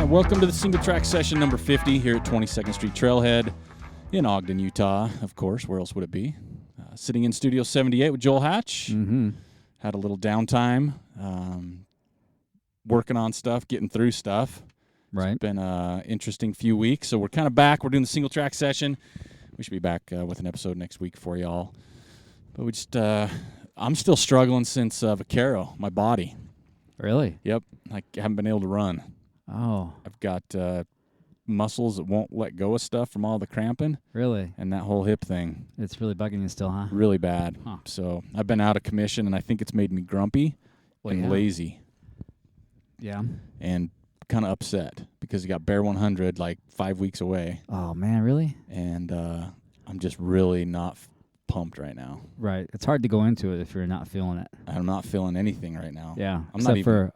Welcome to the Singletrack Session number 50 here at 22nd Street Trailhead in Ogden, Utah. Of course, where else would it be? Sitting in Studio 78 with Joel Hatch. Mm-hmm. Had a little downtime, working on stuff, getting through stuff. Right. It's been an interesting few weeks, so we're kind of back. We're doing the Singletrack Session. We should be back with an episode next week for y'all. But we just, I'm still struggling since Vaquero, my body. Really? Yep. I haven't been able to run. Oh. I've got muscles that won't let go of stuff from all the cramping. Really? And that whole hip thing. It's really bugging you still, huh? Really bad. Huh. So I've been out of commission, and I think it's made me grumpy and lazy. Yeah. And kind of upset because you got Bear 100 like 5 weeks away. Oh, man, really? And I'm just really not pumped right now. Right. It's hard to go into it if you're not feeling it. I'm not feeling anything right now. Yeah. I'm not even for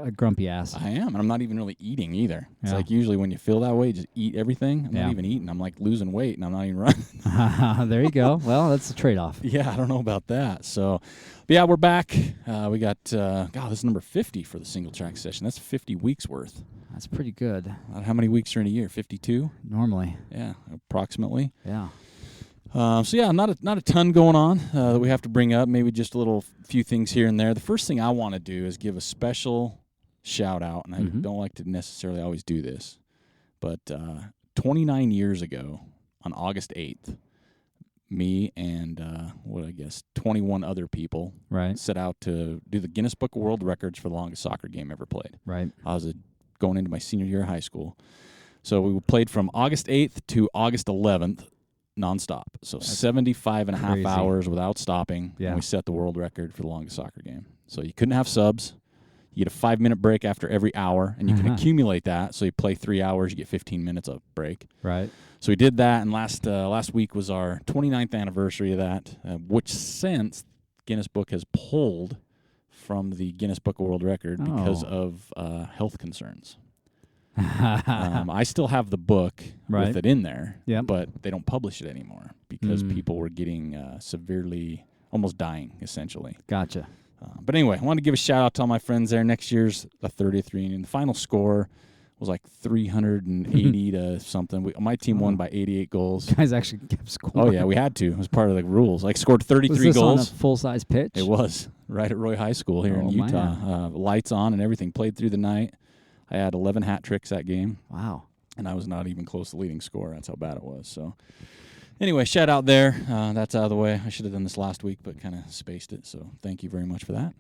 a grumpy ass. I am, and I'm not even really eating either. It's Yeah. like usually when you feel that way, you just eat everything. I'm not even eating. I'm like losing weight, and I'm not even running. There you go. Well, that's a trade-off. Yeah, I don't know about that. So, but yeah, we're back. We got, God, this is number 50 for the Singletrack Session. That's 50 weeks worth. That's pretty good. How many weeks are in a year? 52? Normally. Yeah, approximately. Yeah. So yeah, not a ton going on that we have to bring up. Maybe just a few things here and there. The first thing I want to do is give a special shout out, and I don't like to necessarily always do this, but 29 years ago on August 8th, me and 21 other people set out to do the Guinness Book of World Records for the longest soccer game ever played. Right. I was going into my senior year of high school, so we played from August 8th to August 11th. Nonstop. So that's 75 and a half hours without stopping. Yeah. And we set the world record for the longest soccer game. So you couldn't have subs. You get a 5-minute break after every hour, and you can accumulate that. So you play 3 hours, you get 15 minutes of break. Right. So we did that, and last week was our 29th anniversary of that, which since Guinness Book has pulled from the Guinness Book of World Record because of health concerns. I still have the book with it in there, but they don't publish it anymore because people were getting severely, almost dying, essentially. Gotcha. But anyway, I wanted to give a shout-out to all my friends there. Next year's the 30th reunion. The final score was like 380 to something. My team won by 88 goals. You guys actually kept score. Oh, yeah, we had to. It was part of the rules. Like, scored 33 was this goals. On a full-size pitch? It was, right at Roy High School here in Utah. Lights on and everything. Played through the night. I had 11 hat tricks that game. Wow. And I was not even close to leading scorer. That's how bad it was. So, anyway, shout out there. That's out of the way. I should have done this last week, but kind of spaced it. So, thank you very much for that.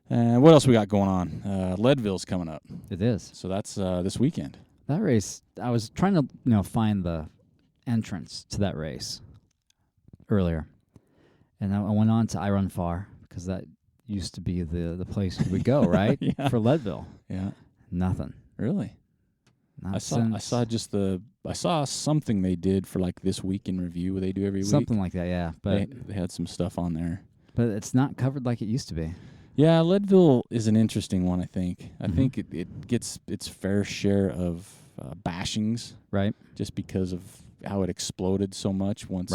What else we got going on? Leadville's coming up. It is. So, that's this weekend. That race, I was trying to find the entrance to that race earlier. And I went on to I Run Far because that used to be the place we go, right? For Leadville. Yeah. Nothing. Really? Not I saw something they did for like this week in review where they do every week. Something like that, yeah. But they had some stuff on there. But it's not covered like it used to be. Yeah, Leadville is an interesting one, I think. I think it gets its fair share of bashings. Right. Just because of how it exploded so much once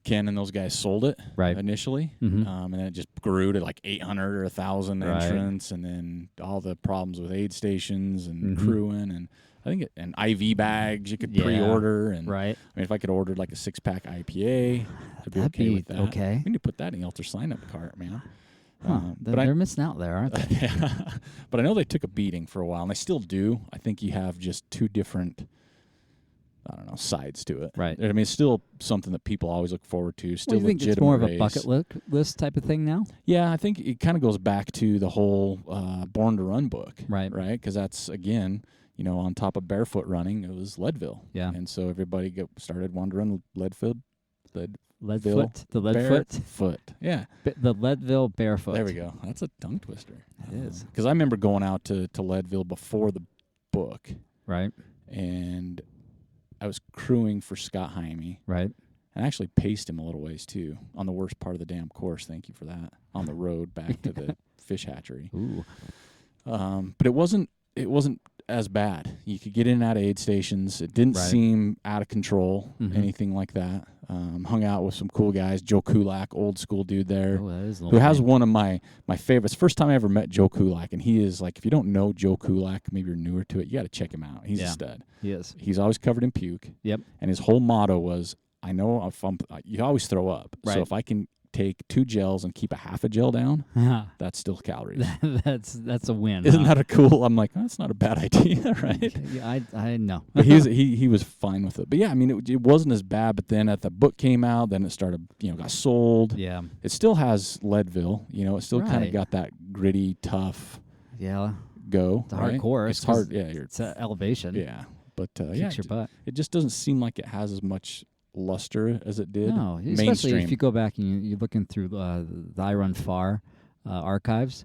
Ken and those guys sold it initially. And then it just grew to like 800 or 1,000 entrants, and then all the problems with aid stations and crewing, and I think and IV bags you could pre-order. And I mean, if I could order like a 6-pack IPA, I'd be okay with that. Okay. We need to put that in the Alter sign-up cart, man. They're missing out there, aren't they? But I know they took a beating for a while, and they still do. I think you have just two different, I don't know, sides to it. Right. I mean, it's still something that people always look forward to. Still you think it's more of a bucket list type of thing now? Yeah, I think it kind of goes back to the whole Born to Run book. Right. Because that's, again, on top of barefoot running, it was Leadville. Yeah. And so everybody started wanting to run Leadfoot. Leadfoot. The Leadfoot. Barefoot. Yeah. The Leadville Barefoot. There we go. That's a tongue twister. It is. Because I remember going out to Leadville before the book. Right. And I was crewing for Scott Jaime. Right. And I actually paced him a little ways, too, on the worst part of the damn course. Thank you for that. On the road back to the fish hatchery. Ooh. But it wasn't as bad. You could get in and out of aid stations. It didn't seem out of control, anything like that. Hung out with some cool guys. Joe Kulak, old school dude there, Oh, that is who has one of my favorites. First time I ever met Joe Kulak, and he is like, if you don't know Joe Kulak, maybe you're newer to it, you got to check him out. He's a stud. He is. He's always covered in puke. Yep. And his whole motto was, I know if you always throw up. Right. So if I can take 2 gels and keep a half a gel down, that's still calories. that's a win. Isn't that a cool? I'm like, oh, that's not a bad idea, right? Yeah, I know. But he was fine with it. But yeah, I mean, it wasn't as bad. But then the book came out, then it started, got sold. Yeah. It still has Leadville. It still kind of got that gritty, tough. Yeah. Go. It's a hard course. It's hard. Yeah. It's elevation. Yeah. But kicks your butt. It just doesn't seem like it has as much luster as it did. No, especially mainstream. if you go back and you're looking through the I Run Far archives.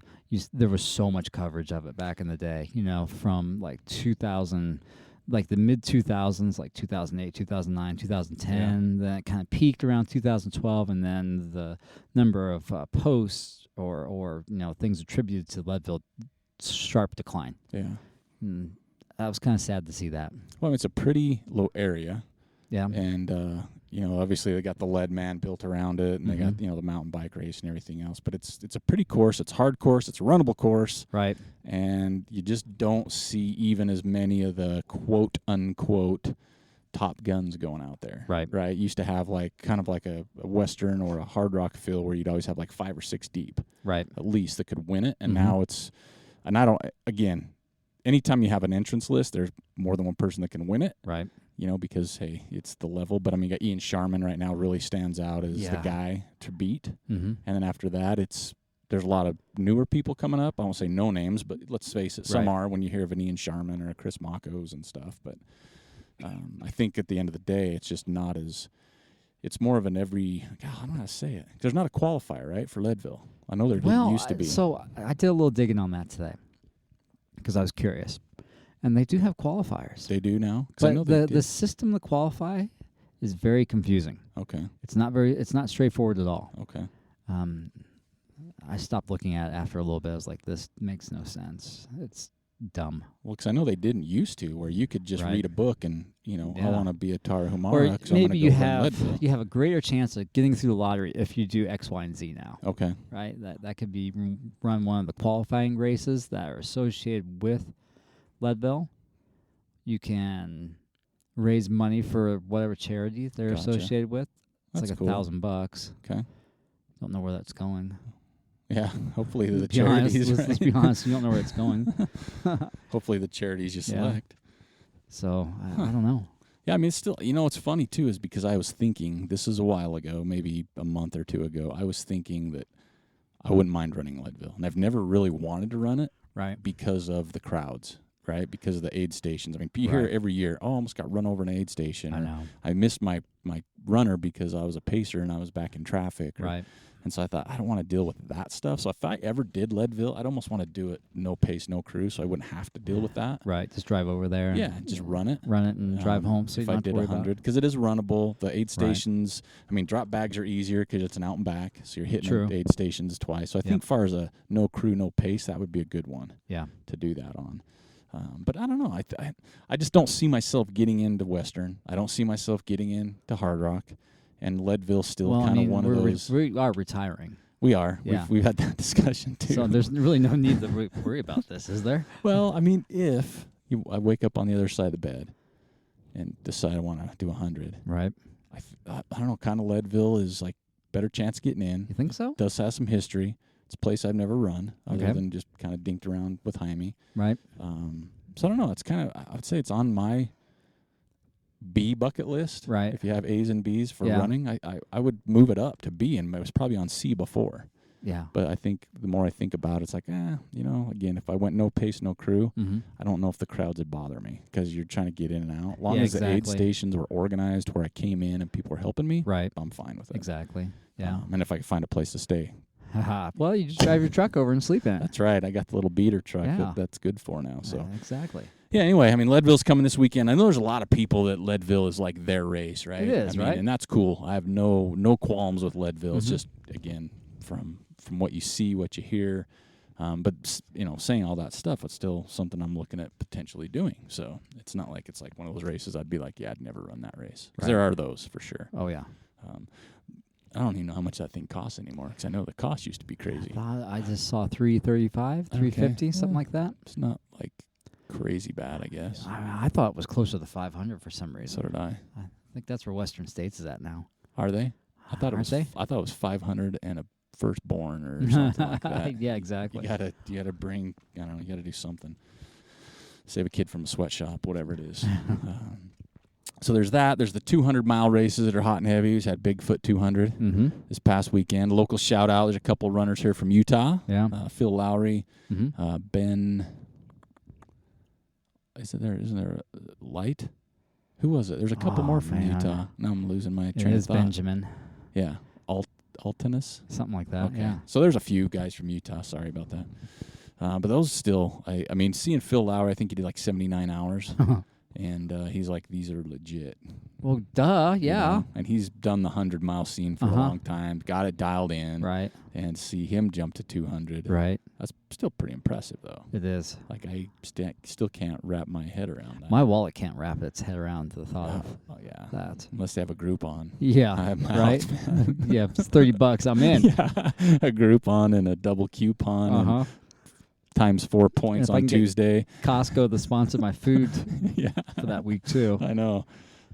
There was so much coverage of it back in the day. From like 2000, like the mid 2000s, like 2008, 2009, 2010. Then it kind of peaked around 2012, and then the number of posts or things attributed to Leadville sharp decline. Yeah, that was kind of sad to see that. Well, it's a pretty low area. Yeah. And, obviously they got the lead man built around it, and they got, the mountain bike race and everything else. But it's a pretty course. It's a hard course. It's a runnable course. Right. And you just don't see even as many of the quote-unquote top guns going out there. Right. Right. It used to have kind of like a Western or a hard rock field where you'd always have like 5 or 6 deep. Right. At least that could win it. And now again, anytime you have an entrance list, there's more than one person that can win it. Right. Because, hey, it's the level. But, I mean, you got Ian Sharman right now really stands out as the guy to beat. Mm-hmm. And then after that, there's a lot of newer people coming up. I won't say no names, but let's face it, some are when you hear of an Ian Sharman or a Chris Makos and stuff. But I think at the end of the day, it's just not as – it's more of an I don't know how to say it. There's not a qualifier, right, for Leadville. I know there used to be. So I did a little digging on that today because I was curious. And they do have qualifiers. They do now? But I know the system to qualify is very confusing. Okay. It's not straightforward at all. Okay. I stopped looking at it after a little bit. I was like, this makes no sense. It's dumb. Well, because I know they didn't used to, where you could just read a book and, I want to be a Tarahumara. Or maybe you have a greater chance of getting through the lottery if you do X, Y, and Z now. Okay. Right? That could be run one of the qualifying races that are associated with Leadville. You can raise money for whatever charity they're associated with. It's That's like cool. $1,000. Okay. Don't know where that's going. Yeah, hopefully the charities. Let's be honest, you don't know where it's going. Hopefully the charities you select. So I don't know. Yeah, I mean, it's still, what's funny too is because I was thinking, this is a while ago, maybe a month or two ago, I was thinking that I wouldn't mind running Leadville, and I've never really wanted to run it, right? Because of the crowds. Right, because of the aid stations. I mean, you hear every year, I almost got run over an aid station. I know. I missed my runner because I was a pacer and I was back in traffic. Right. And so I thought, I don't want to deal with that stuff. So if I ever did Leadville, I'd almost want to do it no pace, no crew, so I wouldn't have to deal with that. Right, just drive over there. Yeah, just run it. Run it and drive home. So if I did 100, because it is runnable. The aid stations, I mean, drop bags are easier because it's an out and back, so you're hitting the aid stations twice. So I think as far as a no crew, no pace, that would be a good one to do that on. But I don't know. I just don't see myself getting into Western. I don't see myself getting into Hard Rock. And Leadville's still one of those. We are retiring. We are. Yeah. We've had that discussion, too. So there's really no need to worry about this, is there? Well, I mean, if I wake up on the other side of the bed and decide I want to do 100. Right. I don't know, kind of Leadville is like better chance of getting in. You think so? Does have some history. It's a place I've never run other than just kind of dinked around with Jaime. Right. So I don't know. It's kind of, I would say it's on my B bucket list. Right. If you have A's and B's for running, I would move it up to B, and it was probably on C before. Yeah. But I think the more I think about it, it's like, again, if I went no pace, no crew, I don't know if the crowds would bother me because you're trying to get in and out. As long as the aid stations were organized where I came in and people were helping me, I'm fine with it. Exactly. Yeah. And if I could find a place to stay. Well, you just drive your truck over and sleep in it. That's right. I got the little beater truck that's good for now. So exactly. Yeah, anyway, I mean, Leadville's coming this weekend. I know there's a lot of people that Leadville is like their race, right? It is, right? And that's cool. I have no qualms with Leadville. It's just, again, from what you see, what you hear. But, saying all that stuff, it's still something I'm looking at potentially doing. So it's not like it's like one of those races I'd be like, yeah, I'd never run that race. Because there are those for sure. Oh, yeah. I don't even know how much that thing costs anymore because I know the cost used to be crazy. I just saw $335, $350, something like that. It's not like crazy bad, I guess. I thought it was closer to $500 for some reason. So did I. I think that's where Western States is at now. Are they? I thought it was 500 and a firstborn or something like that. Yeah, exactly. You gotta bring. I don't know. You gotta do something. Save a kid from a sweatshop, whatever it is. So there's that. There's the 200-mile races that are hot and heavy. We had Bigfoot 200 this past weekend. Local shout out. There's a couple runners here from Utah. Yeah. Phil Lowry, Ben. Isn't there Light? Who was it? There's a couple more from Utah. Now I'm losing my train of thought. Benjamin. Yeah. Altinus? Something like that. Okay. Yeah. So there's a few guys from Utah. Sorry about that. But those still, I mean, seeing Phil Lowry, I think he did like 79 hours. And he's like, these are legit. Well, duh, yeah. You know? And he's done the 100-mile scene for a long time, got it dialed in. Right. And see him jump to 200. Right. That's still pretty impressive, though. It is. Like, I still can't wrap my head around that. My wallet can't wrap its head around the thought of that. Unless they have a Groupon. Yeah, right? Yeah, it's $30, I'm in. Yeah, a Groupon and a double coupon. And times 4 points on Tuesday. Costco, the sponsor, my food for that week, too. I know.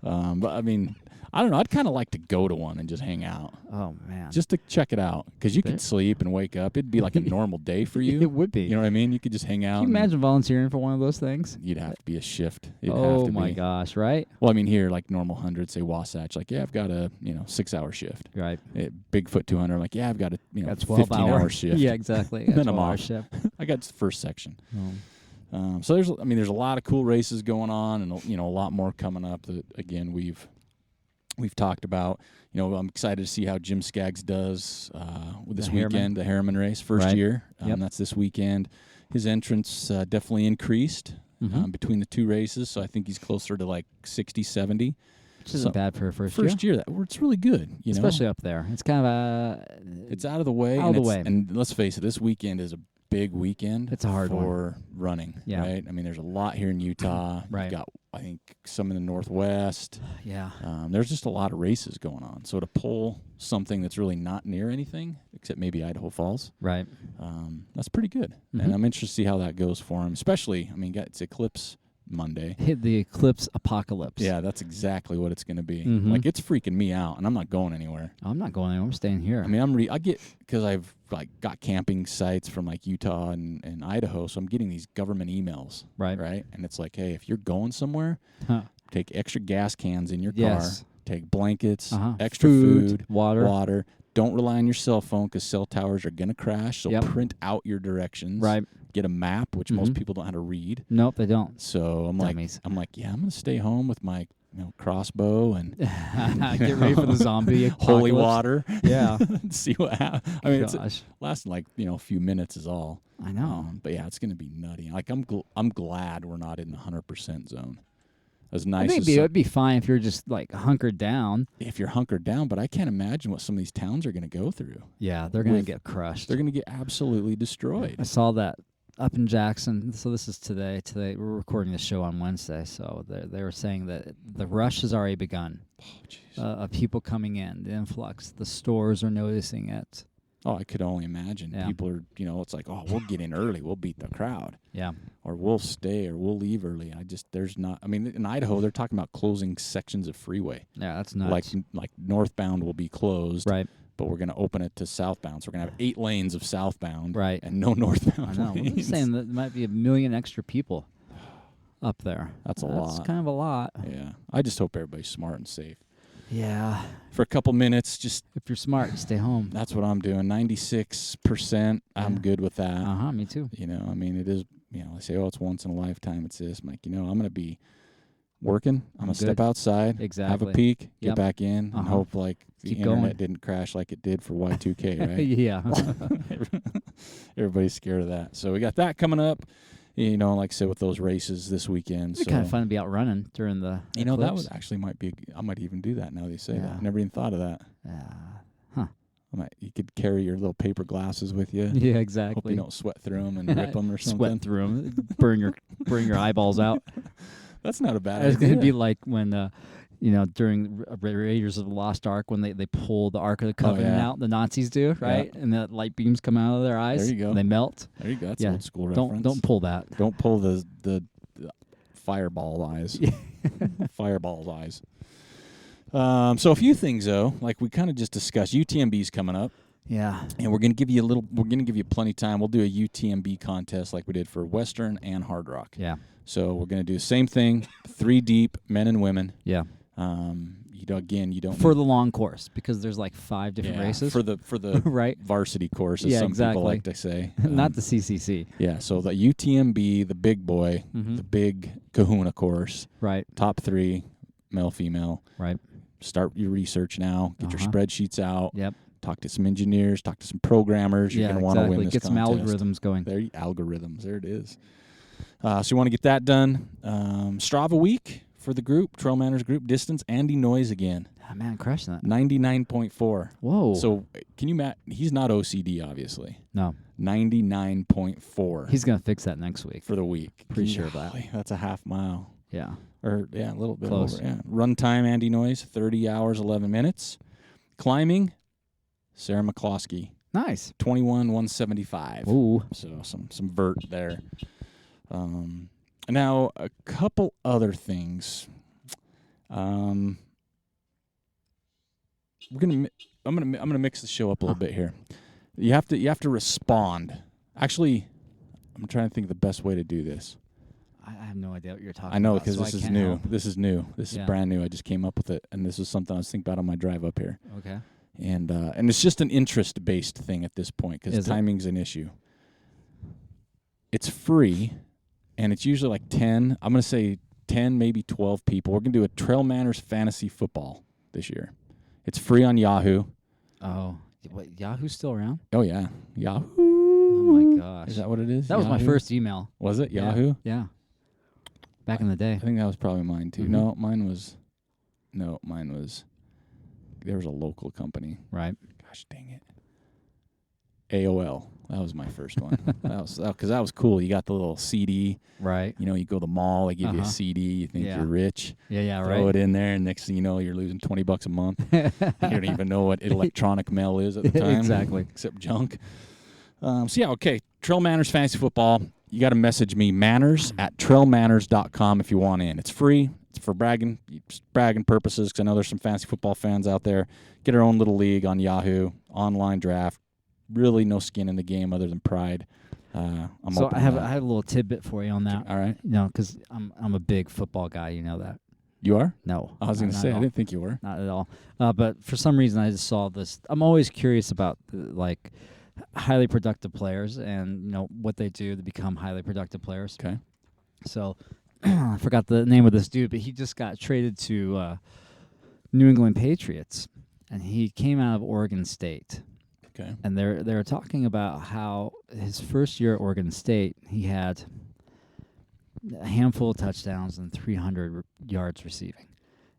But, I mean, I don't know. I'd kind of like to go to one and just hang out. Oh, man. Just to check it out. Because you could sleep and wake up. It'd be like a normal day for you. It would be. You know what I mean? You could just hang out. Can you imagine volunteering for one of those things? You'd have to be a shift. Oh, my gosh, right? Well, I mean, here, like normal 100, say Wasatch, like, I've got a, 6-hour shift. Right. Bigfoot 200, I'm like, I've got a, 12-hour shift. Yeah, exactly. Then I'm off. Shift. I got the first section. So there's a lot of cool races going on, and a lot more coming up that again we've talked about. I'm excited to see how Jim Skaggs does with this weekend, the Harriman race, first year. That's this weekend. His entrance definitely increased between the two races, so I think he's closer to like 60, 70. Which isn't bad for a first year. It's really good, especially up there. It's kind of it's out of the way. And let's face it, this weekend is a big weekend. It's a hard for running, right? I mean, there's a lot here in Utah. Right. You've got, I think, some in the Northwest. Yeah. There's just a lot of races going on. So to pull something that's really not near anything, except maybe Idaho Falls, right? That's pretty good. And I'm interested to see how that goes for him. Especially, I mean, it's Eclipse Monday. Hit the eclipse apocalypse. Yeah, that's exactly what it's going to be. Like, it's freaking me out, and I'm not going anywhere. I'm not going anywhere. I'm staying here. I mean, I get, because I've got camping sites from like Utah and Idaho, so I'm getting these government emails. Right. And it's like, hey, if you're going somewhere, take extra gas cans in your car, take blankets, extra food, water. Don't rely on your cell phone because cell towers are going to crash. So print out your directions. Right. Get a map, which most people don't know how to read. Nope, they don't. So I'm like, I'm going to stay home with my crossbow and get ready for the zombie apocalypse. Holy water. Yeah. See what happens. I mean, it's lasting like a few minutes is all. I know. But yeah, it's going to be nutty. Like I'm glad we're not in the 100% zone. As nice I think as it'd be fine if you're just like hunkered down. If you're hunkered down, but I can't imagine what some of these towns are going to go through. Yeah, they're going to get crushed. They're going to get absolutely destroyed. I saw that up in Jackson. So this is today. Today we're recording this show on Wednesday. So they were saying that the rush has already begun of people coming in, the influx. The stores are noticing it. Oh, I could only imagine. Yeah. People are, it's like, oh, we'll get in early. We'll beat the crowd. Yeah. Or we'll stay or we'll leave early. In Idaho, they're talking about closing sections of freeway. Yeah, that's nuts. Like northbound will be closed. Right. But we're going to open it to southbound. So we're going to have 8 lanes of southbound. Right. And no northbound I know. lanes. We're saying that there might be 1 million extra people up there. That's a lot. That's kind of a lot. Yeah. I just hope everybody's smart and safe. Yeah. For a couple minutes, just... If you're smart, stay home. That's what I'm doing. 96%, I'm good with that. Me too. It is, they say, oh, it's once in a lifetime. It's this. I'm like, I'm going to be working. I'm going to step outside, have a peek, get back in, and hope, the internet didn't crash like it did for Y2K, right? Yeah. Everybody's scared of that. So we got that coming up. Like I said, with those races this weekend. It's kind of fun to be out running during the eclipse. That would actually I might even do that now that you say that. I never even thought of that. You could carry your little paper glasses with you. Yeah, exactly. Hope you don't sweat through them and rip them or something. Sweat through them, burn your eyeballs out. That's not a bad idea. It's going to be like when during Raiders of the Lost Ark when they pull the Ark of the Covenant out, the Nazis do, right? Yeah. And the light beams come out of their eyes. There you go. And they melt. There you go. That's old school reference. Don't pull that. Don't pull the fireball eyes. Fireball's eyes. So a few things though, like we kind of just discussed. UTMB's coming up. Yeah. And we're gonna give you plenty of time. We'll do a UTMB contest like we did for Western and Hard Rock. Yeah. So we're gonna do the same thing, 3 deep, men and women. Yeah. You don't for the long course because there's like 5 different races for the right varsity course, as some people like to say. Not the CCC. Yeah. So the UTMB, the big boy, the big Kahuna course. Right. Top 3, male, female. Right. Start your research now. Get your spreadsheets out. Yep. Talk to some engineers. Talk to some programmers. You're going to want to win this contest. Get some algorithms going. There, algorithms. There it is. So you want to get that done. Strava week for the group, TrailManners group, distance. Andy Noyes again. Oh, man, crushing that. 99.4. Whoa. So can you, Matt? He's not OCD, obviously. No. 99.4. He's going to fix that next week. For the week. Pretty sure of that. That's a half mile. Yeah. A little bit close. Over. Yeah. Run time, Andy Noyes, 30 hours, 11 minutes. Climbing, Sarah McCloskey. Nice. 21,175. Ooh. So some vert there. Now a couple other things. I'm gonna mix the show up a little bit here. You have to respond. Actually, I'm trying to think of the best way to do this. I have no idea what you're talking about. I know, because so this is new. This is new. This is brand new. I just came up with it, and this is something I was thinking about on my drive up here. Okay. And it's just an interest-based thing at this point because timing's an issue. It's free, and it's usually like 10. I'm going to say 10, maybe 12 people. We're going to do a TrailManners Fantasy Football this year. It's free on Yahoo. Oh. Wait, Yahoo's still around? Oh, yeah. Yahoo. Oh, my gosh. Is that what it is? That was my first email. Was it? Yahoo? Yeah. Back in the day. I think that was probably mine, too. No, mine was... There was a local company. Right. Gosh, dang it. AOL. That was my first one. Because that was cool. You got the little CD. Right. You go to the mall, they give you a CD. You think you're rich. Yeah, right. Throw it in there, and next thing you know, you're losing $20 a month. You don't even know what electronic mail is at the time. Exactly. Except junk. TrailManners Fantasy Football. You got to message me, manners@trailmanners.com if you want in. It's free. It's for bragging purposes because I know there's some fantasy football fans out there. Get our own little league on Yahoo, online draft. Really no skin in the game other than pride. I have a little tidbit for you on that. All right. Because I'm a big football guy. You know that. You are? No. I was going to say, I didn't think you were. Not at all. But for some reason, I just saw this. I'm always curious about highly productive players and what they do to become highly productive players. Okay. So I forgot the name of this dude, but he just got traded to New England Patriots, and he came out of Oregon State. Okay. And they're talking about how his first year at Oregon State, he had a handful of touchdowns and 300 yards receiving.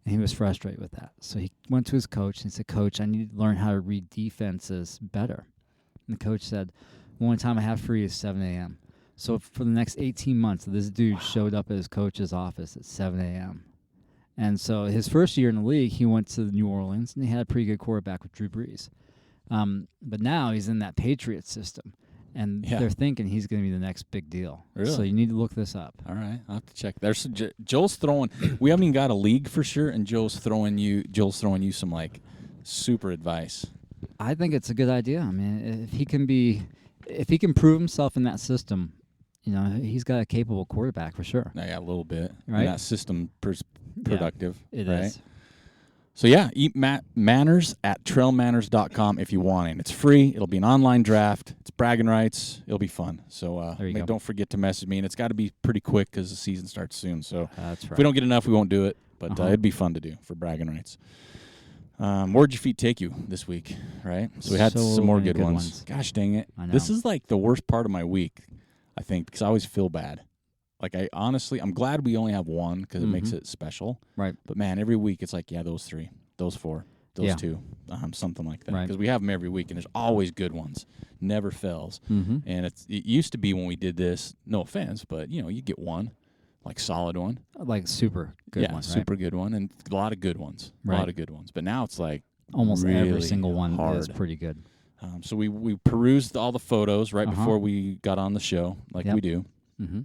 And he was frustrated with that. So he went to his coach and said, "Coach, I need to learn how to read defenses better." And the coach said, "The only time I have free is 7 a.m. So for the next 18 months, this dude showed up at his coach's office at 7 a.m. And so his first year in the league, he went to New Orleans, and he had a pretty good quarterback with Drew Brees. But now he's in that Patriot system, and they're thinking he's going to be the next big deal. Really? So you need to look this up. All right, I'll have to check. There's Joel's throwing. We haven't even got a league for sure, and Joel's throwing you some super advice. I think it's a good idea. I mean, if he can prove himself in that system, he's got a capable quarterback for sure. Yeah, a little bit. Right. And that system productive. It right? is. So eat manners@trailmanners.com if you want it. It's free. It'll be an online draft. It's bragging rights. It'll be fun. So don't forget to message me, and it's got to be pretty quick because the season starts soon. So that's right. If we don't get enough, we won't do it. But it'd be fun to do for bragging rights. Where'd your feet take you this week, right? So we had some more good ones. Gosh dang it. I know. This is the worst part of my week, I think, because I always feel bad. I'm glad we only have one because it makes it special. Right. But, man, every week it's those 3, those 4, those 2, something like that. Right. Because we have them every week, and there's always good ones. Never fails. Mm-hmm. And it used to be when we did this, no offense, but, you get one. like solid one. Like super good one, right? Super good one, and a lot of good ones. Right. A lot of good ones. But now it's like almost really every single one hard. is pretty good. So we perused all the photos right before we got on the show, like we do. Mm-hmm.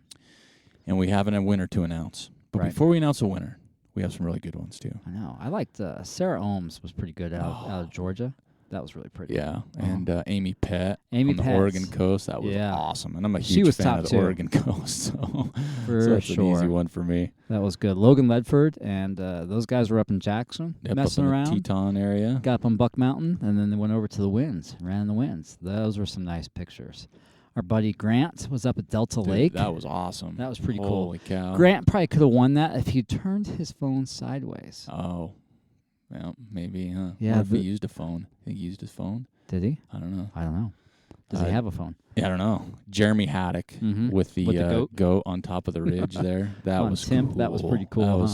And we haven't a winner to announce. But before we announce a winner, we have some really good ones too. I know. I liked Sarah Ohms was pretty good out of Georgia. That was really pretty. Yeah, and Amy Pett on the Oregon coast. That was awesome. And I'm a huge fan of the Oregon coast. So that's an easy one for me. That was good. Logan Ledford and those guys were up in Jackson messing up in around. The Teton area. Got up on Buck Mountain, and then they went over to the Winds, ran in the Winds. Those were some nice pictures. Our buddy Grant was up at Delta Lake. That was awesome. That was pretty cool. Holy cow. Grant probably could have won that if he turned his phone sideways. Oh. Well, maybe, huh? Yeah. What if he used a phone? Think he used his phone? Did he? I don't know. I don't know. Does he have a phone? Yeah, I don't know. Jeremy Haddock with the goat on top of the ridge there. That was Timp, cool. That was pretty cool.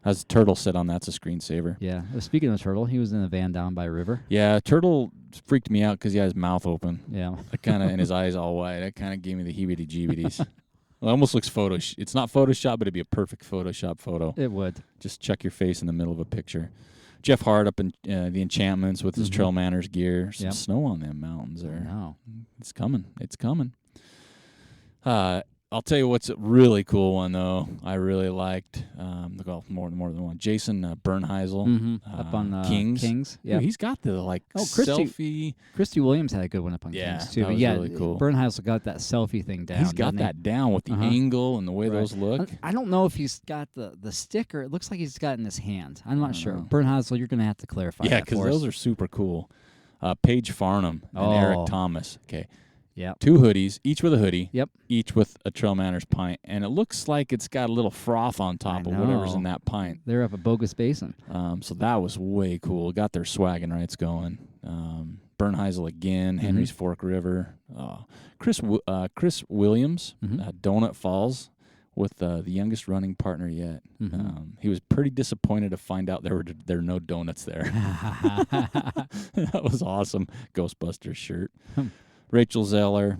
As Turtle said on that's a screensaver. Yeah. Speaking of Turtle, he was in a van down by a river. Yeah, Turtle freaked me out because he had his mouth open. Yeah. And his eyes all wide. That kind of gave me the heebie-jeebies. It almost looks It's not Photoshop, but it'd be a perfect Photoshop photo. It would. Just chuck your face in the middle of a picture. Jeff Hart up in the Enchantments with his TrailManners gear. Some snow on them mountains there. Wow. It's coming. It's coming. I'll tell you what's a really cool one, though. I really liked more than one. Jason Bernheisel up on Kings. Yeah, he's got the selfie. Christy Williams had a good one up on Kings too. That was really cool. Bernheisel got that selfie thing down. He's got that down with the angle and the way those look. I don't know if he's got the sticker. It looks like he's got it in his hand. I'm not sure. Bernheisel, you're going to have to clarify. Yeah, because those are super cool. Paige Farnham and Eric Thomas. Okay. Yeah. 2 hoodies, each with a hoodie. Yep. Each with a TrailManners pint, and it looks like it's got a little froth on top of whatever's in that pint. They're up at Bogus Basin. So that was way cool. Got their swagging rights going. Bernheisel again, Henry's Fork River. Chris Williams, Donut Falls, with the youngest running partner yet. He was pretty disappointed to find out there are no donuts there. That was awesome. Ghostbusters shirt. Rachel Zeller,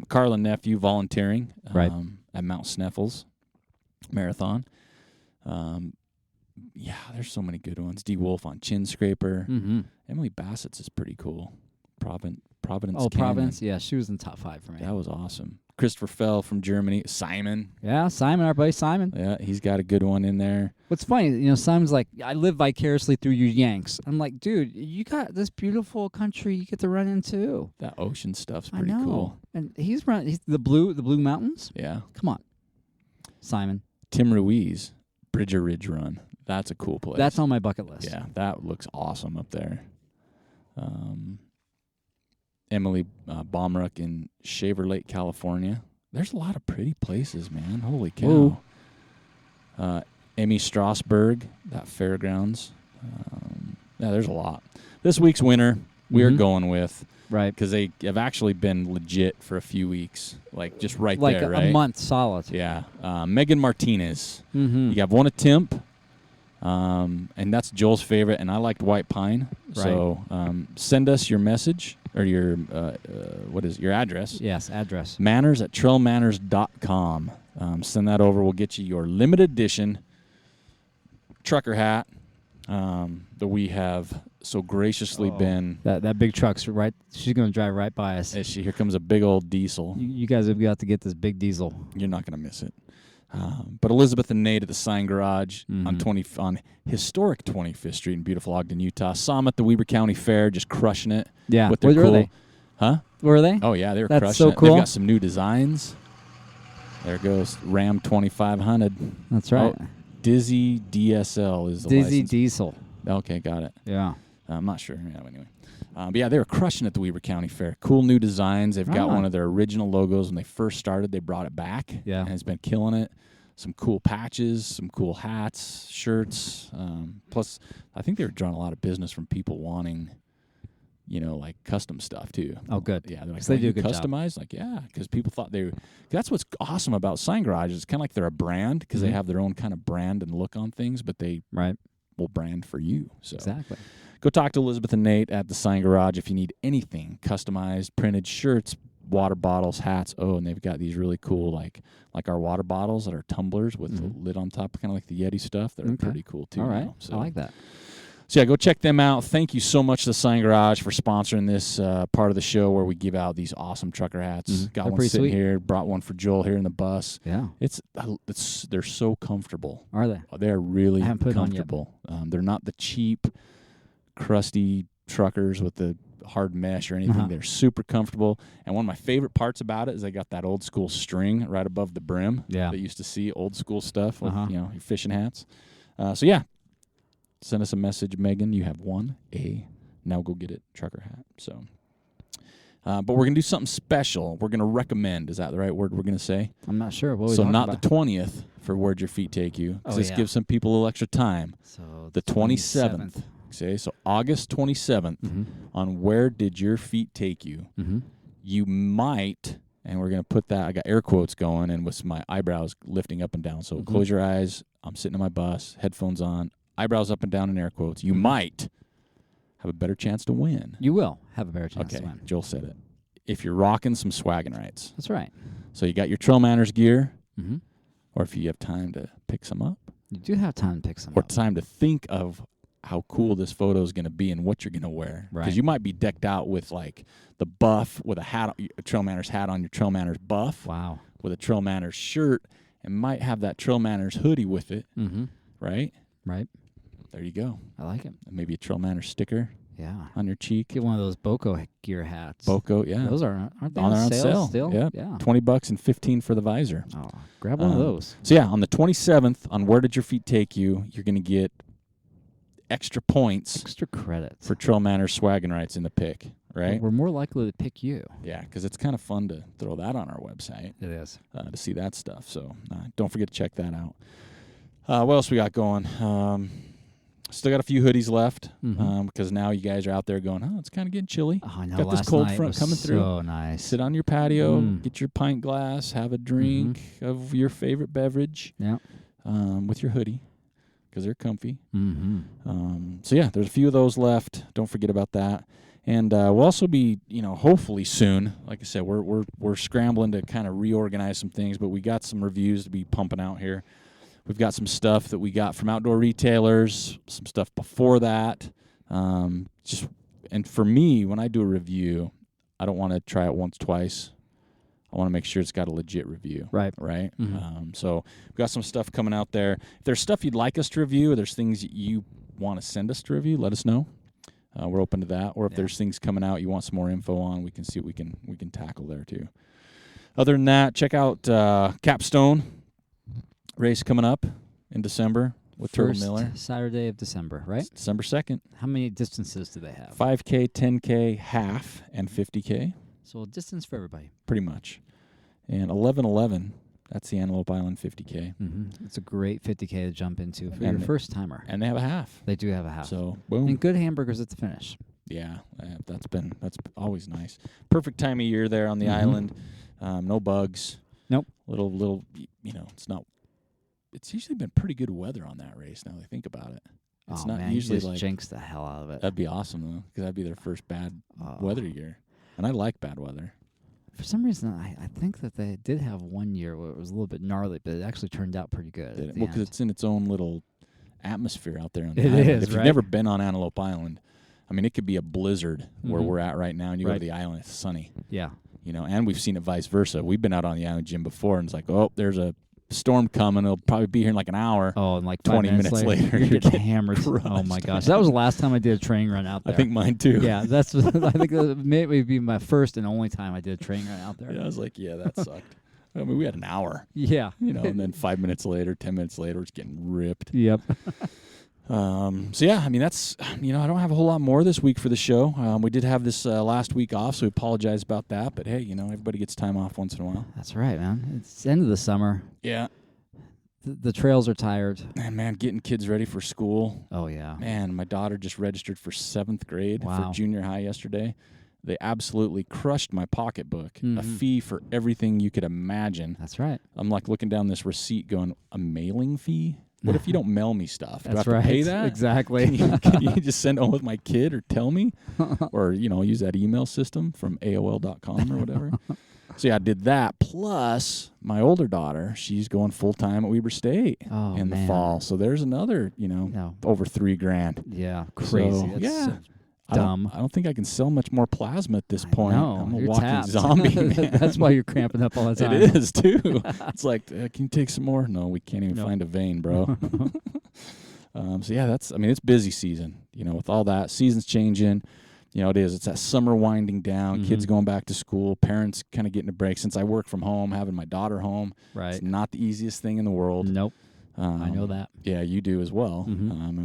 Carla Nephew volunteering at Mount Sneffels Marathon. There's so many good ones. D. Wolf on Chin Scraper. Emily Bassett's is pretty cool. Providence Canyon. Providence. Yeah, she was in top 5 for me. That was awesome. Christopher Fell from Germany. Simon. Yeah, Simon, our buddy Simon. Yeah, he's got a good one in there. What's funny, Simon's like, I live vicariously through you Yanks. I'm like, dude, you got this beautiful country you get to run into. That ocean stuff's pretty cool. And he's the Blue Mountains. Yeah. Come on, Simon. Tim Ruiz, Bridger Ridge Run. That's a cool place. That's on my bucket list. Yeah, that looks awesome up there. Emily Baumruck in Shaver Lake, California. There's a lot of pretty places, man. Holy cow. Emmy Strasberg, that fairgrounds. There's a lot. This week's winner, we are going with. Right. Because they have actually been legit for a few weeks. Just right there, right? Like a month solid. Yeah. Megan Martinez. You have one at Timp. And that's Joel's favorite, and I liked White Pine. Right. So send us your message or your your address. Yes, address. manners@trailmanners.com. Send that over. We'll get you your limited edition trucker hat that we have so graciously been. That big truck's right. She's going to drive right by us. Here comes a big old diesel. You guys have got to get this big diesel. You're not going to miss it. But Elizabeth and Nate at the Sign Garage on historic 25th Street in beautiful Ogden, Utah. Saw them at the Weber County Fair, just crushing it. Yeah, with their where cool, were they? Huh? Where were they? Oh yeah, they were That's crushing so it. cool. They've got some new designs. There goes Ram 2500. That's right. Oh, Dizzy DSL is the Dizzy license. Diesel. Okay, got it. Yeah. I'm not sure. Yeah, anyway. But yeah, they were crushing at the Weber County Fair. Cool new designs. They've got one of their original logos when they first started. They brought it back. Yeah. And it's been killing it. Some cool patches, some cool hats, shirts. Plus, I think they were drawing a lot of business from people wanting, custom stuff too. Oh, good. Yeah, they're like, they do a good customized? job. Like, yeah, because people thought that's what's awesome about Sign Garage. It's kind of like they're a brand because they have their own kind of brand and look on things, but they will brand for you. So exactly. Go talk to Elizabeth and Nate at the Sign Garage if you need anything customized, printed shirts, water bottles, hats. Oh, and they've got these really cool, like our water bottles that are tumblers with the lid on top, kind of like the Yeti stuff. They're pretty cool, too. All right. Now, so. I like that. So, yeah, go check them out. Thank you so much to the Sign Garage for sponsoring this part of the show where we give out these awesome trucker hats. Got They're one sitting sweet. here. Brought one for Joel here in the bus. Yeah. They're so comfortable. Are they? They're really I haven't put it on comfortable. They're not the cheap, crusty truckers with the hard mesh or anything. They're super comfortable. And one of my favorite parts about it is they got that old school string right above the brim. Yeah. That you used to see old school stuff with your fishing hats. So yeah, send us a message, Megan. You have won a now go get it trucker hat. So, but we're gonna do something special. We're gonna recommend. Is that the right word we're gonna say? I'm not sure. What so we not about? The 20th for Where'd Your Feet Take You. Because this gives some people a little extra time. So the 27th. Okay, so August 27th on Where Did Your Feet Take You? You might, and we're going to put that, I got air quotes going and with my eyebrows lifting up and down. So close your eyes. I'm sitting in my bus, headphones on, eyebrows up and down in air quotes. You might have a better chance to win. You will have a better chance to win. Okay, Joel said it. If you're rocking some swaggin' rights. That's right. So you got your TrailManners gear, or if you have time to pick some up. You do have time to pick some or up. time to think of how cool this photo is going to be and what you're going to wear. Right. Because you might be decked out with like the buff with a TrailManners hat on your TrailManners buff. Wow. With a TrailManners shirt and might have that TrailManners hoodie with it. Right? Right. There you go. I like it. And maybe a TrailManners sticker on your cheek. Get one of those Boko gear hats. Boko, yeah. Those aren't they on sale still? Yeah. $20 and $15 for the visor. Oh, grab one of those. So yeah, on the 27th on Where Did Your Feet Take You, you're going to get extra points, extra credit for TrailManners swaggin' rights in the pick, right? We're more likely to pick you. Yeah, because it's kind of fun to throw that on our website. It is. To see that stuff. So don't forget to check that out. What else we got going? Still got a few hoodies left because now you guys are out there going, it's kind of getting chilly. Oh, I know. Got this cold front coming through. So nice. Sit on your patio, get your pint glass, have a drink of your favorite beverage with your hoodie. Because they're comfy. So yeah, there's a few of those left. Don't forget about that. And we'll also be, hopefully soon. Like I said, we're scrambling to kind of reorganize some things, but we got some reviews to be pumping out here. We've got some stuff that we got from outdoor retailers, some stuff before that. And for me, when I do a review, I don't want to try it once, twice. I want to make sure it's got a legit review. Right. So we've got some stuff coming out there. If there's stuff you'd like us to review, or there's things you want to send us to review, let us know. We're open to that. Or if there's things coming out you want some more info on, we can see what we can tackle there too. Other than that, check out Capstone race coming up in December with Turtle Miller. Saturday of December, right? December 2nd. How many distances do they have? 5K, 10K, half, and 50K. So a distance for everybody. Pretty much. And 11:11, that's the Antelope Island 50K. It's a great 50K to jump into for your first timer. And they have a half. They do have a half. So, boom. And good hamburgers at the finish. Yeah, that's always nice. Perfect time of year there on the island. No bugs. Nope. Little, it's usually been pretty good weather on that race now that I think about it. It's not usually just jinx the hell out of it. That'd be awesome, though, because that'd be their first bad weather year. And I like bad weather. For some reason, I think that they did have one year where it was a little bit gnarly, but it actually turned out pretty good. Well, because it's in its own little atmosphere out there on the island. It is, if you've never been on Antelope Island, I mean, it could be a blizzard where we're at right now, and you go to the island, it's sunny. Yeah. And we've seen it vice versa. We've been out on the island, Jim, before, and it's like, there's a storm coming. It'll probably be here in like an hour. Oh, and like 20 minutes later you get hammered. Oh my gosh, that was the last time I did a training run out there. I think mine too. Yeah, I think that may be my first and only time I did a training run out there. Yeah, I was like, that sucked. I mean, we had an hour. Yeah, and then 5 minutes later, 10 minutes later, it's getting ripped. Yep. So yeah, I mean, that's, I don't have a whole lot more this week for the show. We did have this last week off, so we apologize about that. But hey, everybody gets time off once in a while. That's right, man. It's the end of the summer. Yeah. The trails are tired. And man, getting kids ready for school. Oh, yeah. Man, my daughter just registered for 7th grade for junior high yesterday. They absolutely crushed my pocketbook. A fee for everything you could imagine. That's right. I'm like looking down this receipt going, a mailing fee? What if you don't mail me stuff? Do I have That's right. to pay that? Exactly. Can you just send it home with my kid or tell me? Or, use that email system from AOL.com or whatever. So, I did that. Plus, my older daughter, she's going full-time at Weber State in the fall. So, there's another, over $3,000. Yeah, crazy. So, That's so dumb. I don't think I can sell much more plasma at this point. I'm a you're walking tapped. zombie, man. That's why you're cramping up all the time. It is, too. It's like, can you take some more? No, we can't even find a vein, bro. It's busy season, with all that. Season's changing. It is. It's that summer winding down, kids going back to school, parents kind of getting a break. Since I work from home, having my daughter home, it's not the easiest thing in the world. Nope. I know that. Yeah, you do as well.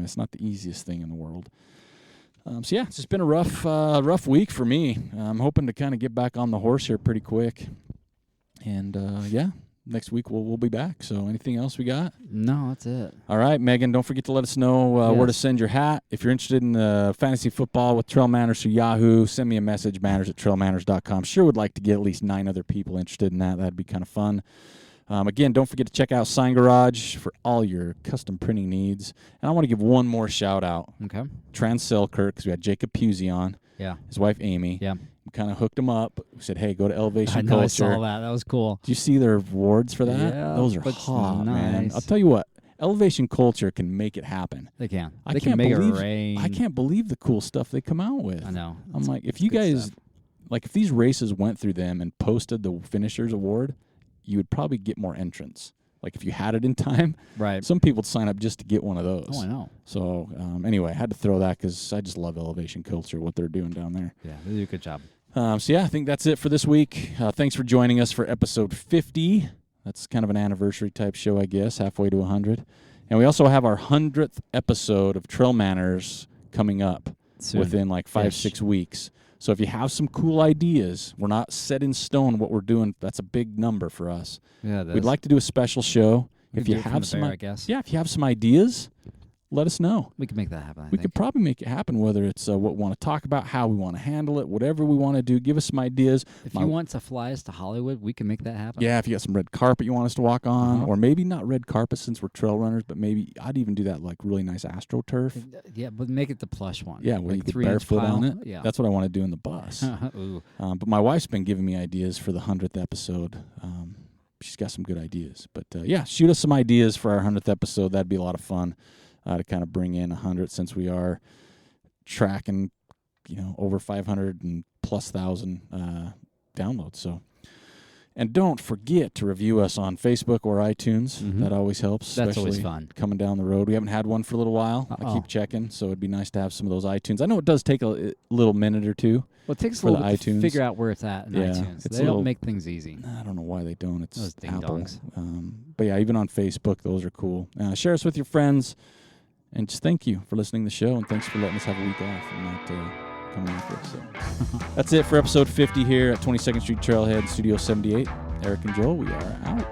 It's not the easiest thing in the world. It's just been a rough week for me. I'm hoping to kind of get back on the horse here pretty quick. And, next week we'll be back. So anything else we got? No, that's it. All right, Megan, don't forget to let us know where to send your hat. If you're interested in fantasy football with Trail Manners through Yahoo, send me a message, manners@trailmanners.com. Sure would like to get at least 9 other people interested in that. That'd be kind of fun. Again, don't forget to check out Sign Garage for all your custom printing needs. And I want to give one more shout-out. Okay. Trans Selkirk, because we had Jacob Pusey on. Yeah. His wife, Amy. Yeah. We kind of hooked him up. We said, hey, go to Elevation Culture. Culture. I saw that. That was cool. Did you see their awards for that? Yeah. Those are hot, man. Nice. I'll tell you what. Elevation Culture can make it happen. They can. I They can't can make believe, it rain. I can't believe the cool stuff they come out with. I know. I'm like, if you guys, stuff. if these races went through them and posted the Finishers Award, you would probably get more entrants. Like, if you had it in time, right? Some people would sign up just to get one of those. Oh, I know. So, anyway, I had to throw that because I just love Elevation Culture, what they're doing down there. Yeah, they do a good job. I think that's it for this week. Thanks for joining us for episode 50. That's kind of an anniversary type show, I guess, halfway to 100. And we also have our 100th episode of Trail Manners coming up within 5-6 weeks. So if you have some cool ideas, we're not set in stone what we're doing. That's a big number for us. Yeah, we'd like to do a special show. If you have some, I guess. Yeah, if you have some ideas, let us know. We can make that happen. We could probably make it happen, whether it's what we want to talk about, how we want to handle it, whatever we want to do. Give us some ideas. If you want to fly us to Hollywood, we can make that happen. Yeah, if you got some red carpet you want us to walk on, or maybe not red carpet since we're trail runners, but maybe I'd even do that really nice AstroTurf. Yeah, but make it the plush one. Yeah, where you get barefoot on it. Yeah. That's what I want to do in the bus. Ooh. But my wife's been giving me ideas for the 100th episode. She's got some good ideas. But, shoot us some ideas for our 100th episode. That'd be a lot of fun. To kind of bring in 100 since we are tracking, over 500 and plus thousand downloads. So, and don't forget to review us on Facebook or iTunes. That always helps. That's always fun. Coming down the road. We haven't had one for a little while. I keep checking, so it'd be nice to have some of those iTunes. I know it does take a little minute or two. Well, it takes for a little the bit iTunes. to figure out where it's at in iTunes. They don't make things easy. I don't know why they don't. It's those Apple. ding-dongs. But yeah, even on Facebook, those are cool. Share us with your friends. And just thank you for listening to the show, and thanks for letting us have a week off and not coming after us. So that's it for episode 50 here at 22nd Street Trailhead, Studio 78. Eric and Joel, we are out.